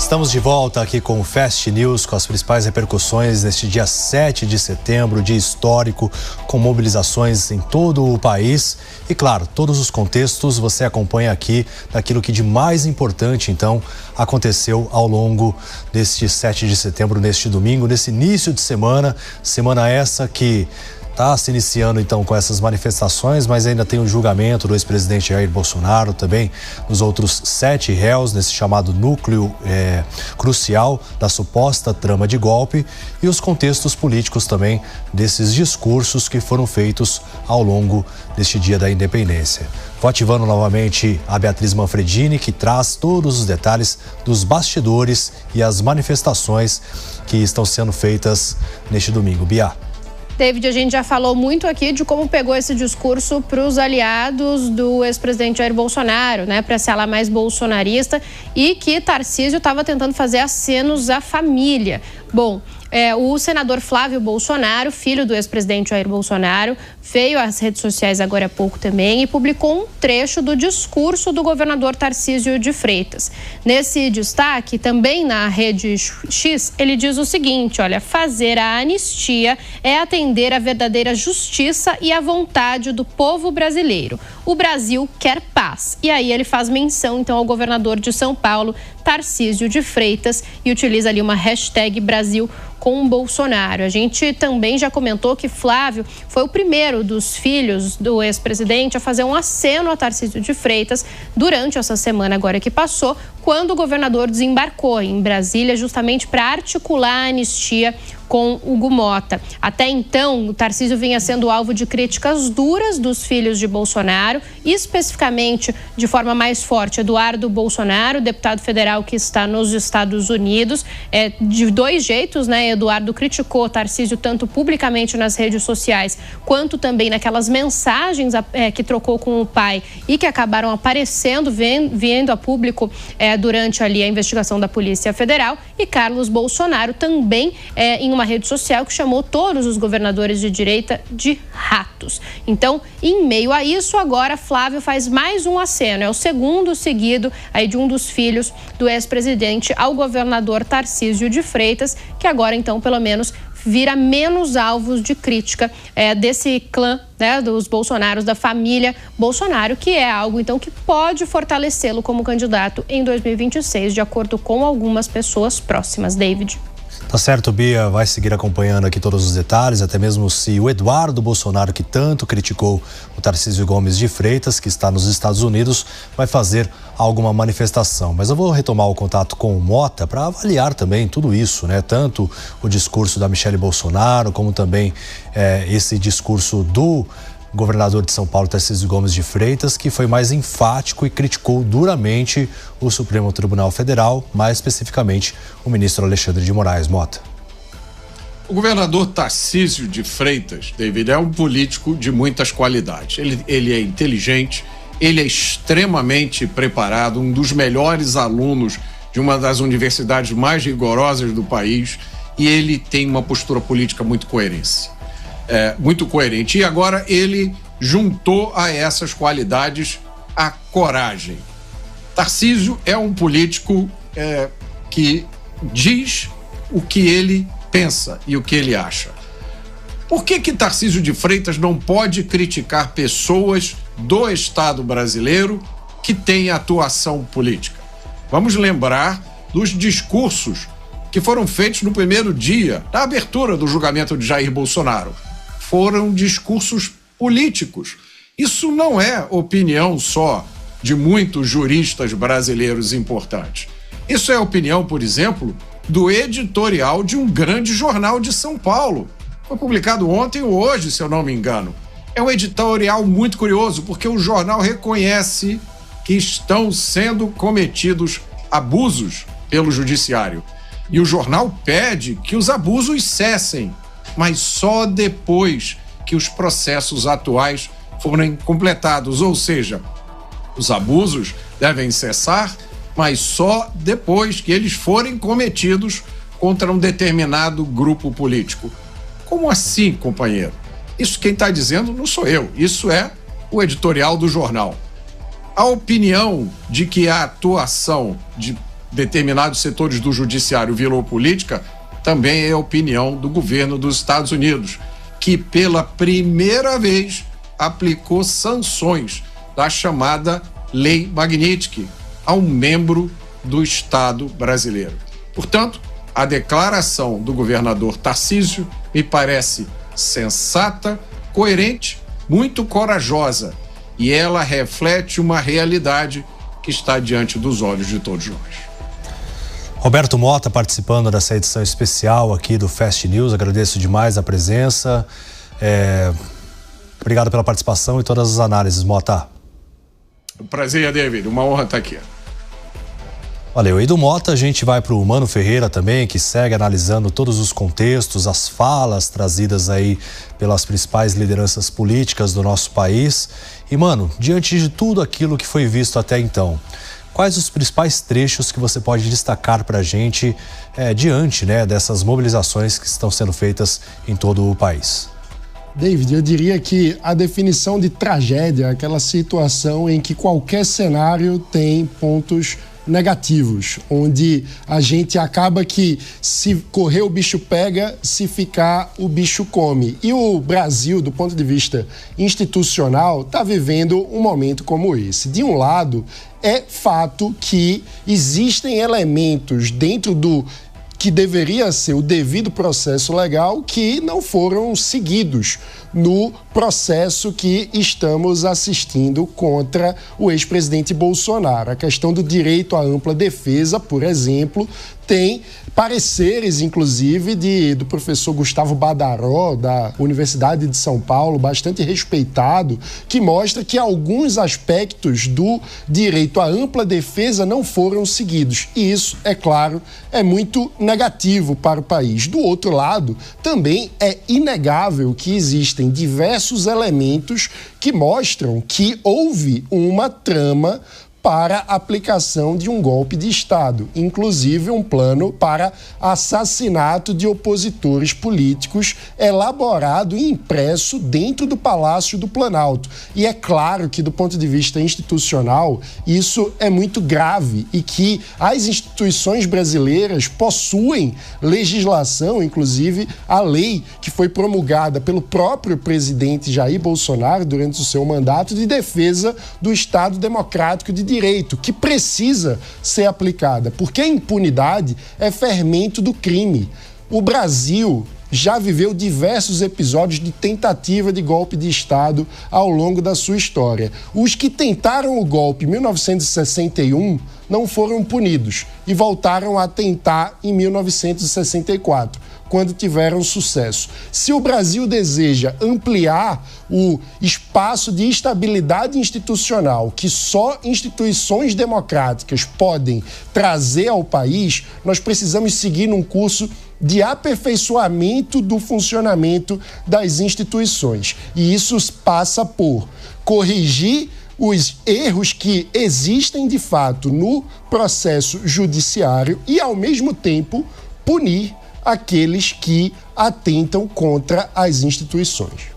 Estamos de volta aqui com o Fast News, com as principais repercussões neste dia 7 de setembro, dia histórico, com mobilizações em todo o país. E claro, todos os contextos você acompanha aqui daquilo que de mais importante, então, aconteceu ao longo deste 7 de setembro, neste domingo, nesse início de semana. Semana essa que está se iniciando então com essas manifestações, mas ainda tem o julgamento do ex-presidente Jair Bolsonaro, também dos outros 7 réus nesse chamado núcleo crucial da suposta trama de golpe, e os contextos políticos também desses discursos que foram feitos ao longo deste dia da independência. Vou ativando novamente a Beatriz Manfredini, que traz todos os detalhes dos bastidores e as manifestações que estão sendo feitas neste domingo. Bia. David, a gente já falou muito aqui de como pegou esse discurso para os aliados do ex-presidente Jair Bolsonaro, né, para ser lá mais bolsonarista, e que Tarcísio estava tentando fazer acenos à família. Bom, o senador Flávio Bolsonaro, filho do ex-presidente Jair Bolsonaro, veio às redes sociais agora há pouco também e publicou um trecho do discurso do governador Tarcísio de Freitas. Nesse destaque, também na rede X, ele diz o seguinte: olha, fazer a anistia é atender à verdadeira justiça e à vontade do povo brasileiro. O Brasil quer paz. E aí ele faz menção, então, ao governador de São Paulo, Tarcísio de Freitas, e utiliza ali uma hashtag Brasil com Bolsonaro. A gente também já comentou que Flávio foi o primeiro dos filhos do ex-presidente a fazer um aceno a Tarcísio de Freitas durante essa semana agora que passou, quando o governador desembarcou em Brasília justamente para articular a anistia com Hugo Mota. Até então, o Tarcísio vinha sendo alvo de críticas duras dos filhos de Bolsonaro, especificamente, de forma mais forte, Eduardo Bolsonaro, deputado federal que está nos Estados Unidos. De dois jeitos, né? Eduardo criticou Tarcísio tanto publicamente nas redes sociais, quanto também naquelas mensagens que trocou com o pai e que acabaram aparecendo, vindo a público durante ali a investigação da Polícia Federal. E Carlos Bolsonaro também em uma rede social que chamou todos os governadores de direita de ratos. Então, em meio a isso, agora Flávio faz mais um aceno. É o segundo seguido aí de um dos filhos do ex-presidente ao governador Tarcísio de Freitas, que agora, então, pelo menos vira menos alvos de crítica desse clã, né, dos Bolsonaros, da família Bolsonaro, que é algo, então, que pode fortalecê-lo como candidato em 2026, de acordo com algumas pessoas próximas. David. Tá certo, Bia, vai seguir acompanhando aqui todos os detalhes, até mesmo se o Eduardo Bolsonaro, que tanto criticou o Tarcísio Gomes de Freitas, que está nos Estados Unidos, vai fazer alguma manifestação. Mas eu vou retomar o contato com o Mota para avaliar também tudo isso, né? Tanto o discurso da Michelle Bolsonaro, como também esse discurso do governador de São Paulo, Tarcísio Gomes de Freitas, que foi mais enfático e criticou duramente o Supremo Tribunal Federal, mais especificamente o ministro Alexandre de Moraes. Mota. O governador Tarcísio de Freitas, David, é um político de muitas qualidades. Ele é inteligente, ele é extremamente preparado, um dos melhores alunos de uma das universidades mais rigorosas do país, e ele tem uma postura política muito coerente. E agora ele juntou a essas qualidades a coragem. Tarcísio é um político que diz o que ele pensa e o que ele acha. Por que Tarcísio de Freitas não pode criticar pessoas do Estado brasileiro que têm atuação política? Vamos lembrar dos discursos que foram feitos no primeiro dia da abertura do julgamento de Jair Bolsonaro. Foram discursos políticos. Isso não é opinião só de muitos juristas brasileiros importantes. Isso é opinião, por exemplo, do editorial de um grande jornal de São Paulo. Foi publicado ontem ou hoje, se eu não me engano. É um editorial muito curioso, porque o jornal reconhece que estão sendo cometidos abusos pelo judiciário. E o jornal pede que os abusos cessem, mas só depois que os processos atuais forem completados. Ou seja, os abusos devem cessar, mas só depois que eles forem cometidos contra um determinado grupo político. Como assim, companheiro? Isso quem está dizendo não sou eu, isso é o editorial do jornal. A opinião de que a atuação de determinados setores do judiciário virou política, também é a opinião do governo dos Estados Unidos, que pela primeira vez aplicou sanções da chamada Lei Magnitsky a um membro do Estado brasileiro. Portanto, a declaração do governador Tarcísio me parece sensata, coerente, muito corajosa, e ela reflete uma realidade que está diante dos olhos de todos nós. Roberto Mota participando dessa edição especial aqui do Fast News, agradeço demais a presença. Obrigado pela participação e todas as análises, Mota. Prazer, David, uma honra estar aqui. Valeu. E do Mota a gente vai para o Mano Ferreira também, que segue analisando todos os contextos, as falas trazidas aí pelas principais lideranças políticas do nosso país. E, Mano, diante de tudo aquilo que foi visto até então, quais os principais trechos que você pode destacar para a gente diante, né, dessas mobilizações que estão sendo feitas em todo o país? David, eu diria que a definição de tragédia é aquela situação em que qualquer cenário tem pontos negativos, onde a gente acaba que se correr o bicho pega, se ficar o bicho come. E o Brasil, do ponto de vista institucional, está vivendo um momento como esse. De um lado, é fato que existem elementos dentro do que deveria ser o devido processo legal que não foram seguidos no processo que estamos assistindo contra o ex-presidente Bolsonaro. A questão do direito à ampla defesa, por exemplo, tem pareceres, inclusive, do professor Gustavo Badaró, da Universidade de São Paulo, bastante respeitado, que mostra que alguns aspectos do direito à ampla defesa não foram seguidos. E isso, é claro, é muito negativo para o país. Do outro lado, também é inegável que existem diversos elementos que mostram que houve uma trama para a aplicação de um golpe de Estado, inclusive um plano para assassinato de opositores políticos elaborado e impresso dentro do Palácio do Planalto. E é claro que, do ponto de vista institucional, isso é muito grave e que as instituições brasileiras possuem legislação, inclusive a lei que foi promulgada pelo próprio presidente Jair Bolsonaro durante o seu mandato de defesa do Estado Democrático de Direito, que precisa ser aplicada, porque a impunidade é fermento do crime. O Brasil já viveu diversos episódios de tentativa de golpe de Estado ao longo da sua história. Os que tentaram o golpe em 1961 não foram punidos e voltaram a tentar em 1964. Quando tiveram sucesso. Se o Brasil deseja ampliar o espaço de estabilidade institucional que só instituições democráticas podem trazer ao país, nós precisamos seguir num curso de aperfeiçoamento do funcionamento das instituições. E isso passa por corrigir os erros que existem de fato no processo judiciário e, ao mesmo tempo, punir aqueles que atentam contra as instituições.